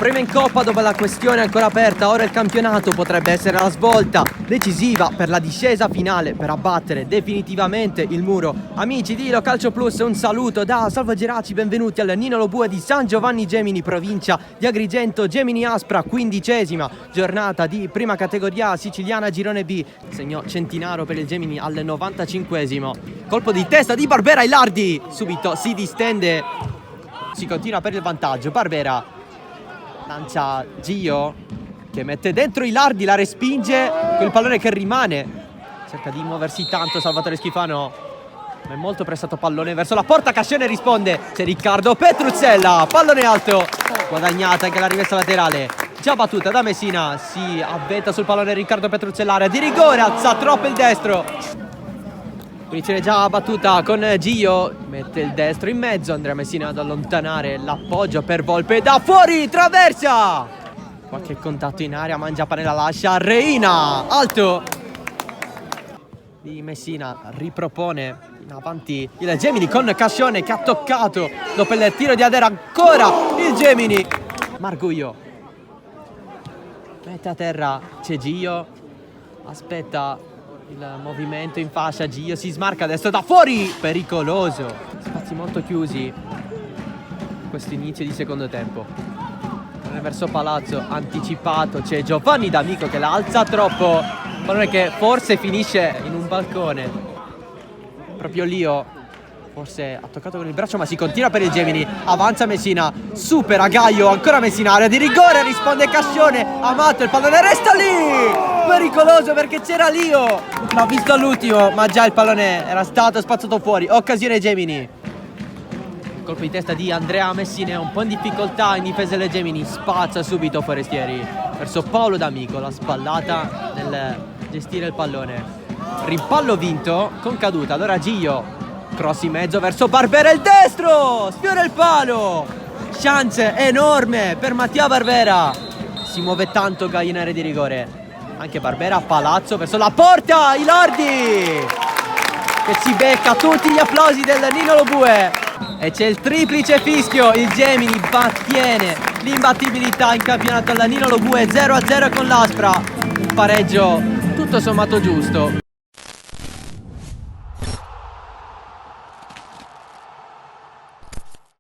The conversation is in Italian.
prima in coppa dopo la questione ancora aperta. Ora il campionato potrebbe essere la svolta decisiva per la discesa finale, per abbattere definitivamente il muro. Amici di Ilo Calcio Plus, un saluto da Salvo Geraci, benvenuti al Nino Lo Bue di San Giovanni Gemini, provincia di Agrigento. Gemini Aspra, 15ª giornata di prima categoria siciliana girone B. Segno Centinaro per il Gemini al 95esimo. Colpo di testa di Barbera, Ilardi subito si distende, si continua per il vantaggio. Barbera lancia Gio che mette dentro Ilardi, la respinge, quel pallone che rimane, cerca di muoversi tanto Salvatore Schifano, ma è molto pressato pallone verso la porta. Cascione risponde, c'è Riccardo Petruzzella, pallone alto, guadagnata anche la rimessa laterale, già battuta da Messina, si avventa sul pallone Riccardo Petruzzella, area di rigore, alza troppo il destro. Punizione già battuta con Gio, mette il destro in mezzo, Andrea Messina ad allontanare l'appoggio per Volpe, da fuori, traversa! Qualche contatto in area, Mangiapanella lascia Reina, alto! Di Messina ripropone in avanti il Gemini con Cascione che ha toccato dopo il tiro di Adera, ancora il Gemini! Marguglio mette a terra, c'è Gio, aspetta il movimento in fascia, Gio si smarca adesso da fuori, pericoloso, spazi molto chiusi in questo inizio di secondo tempo. Verso Palazzo, anticipato, c'è Giovanni D'Amico che la alza troppo, pallone che forse finisce in un balcone, proprio Lio forse ha toccato con il braccio, ma si continua per il Gemini, avanza Messina, supera Gaio, ancora Messina, area di rigore, risponde Cascione, Amato, il pallone resta lì, pericoloso perché c'era Lio, l'ha visto all'ultimo ma già il pallone era stato spazzato fuori. Occasione Gemini, colpo di testa di Andrea Messina, un po' in difficoltà in difesa del Gemini, spazza subito Forestieri verso Paolo D'Amico, la spallata nel gestire il pallone, rimpallo vinto con caduta. Allora Gio, cross in mezzo verso Barbera, il destro, sfiora il palo, chance enorme per Mattia Barbera, si muove tanto Gaio in area di rigore, anche Barbera, Palazzo verso la porta, Ilardi che si becca tutti gli applausi del Nino Lo Bue e c'è il triplice fischio, il Gemini mantiene l'imbattibilità in campionato alla Nino Lo Bue, 0-0 con l'Aspra, un pareggio tutto sommato giusto.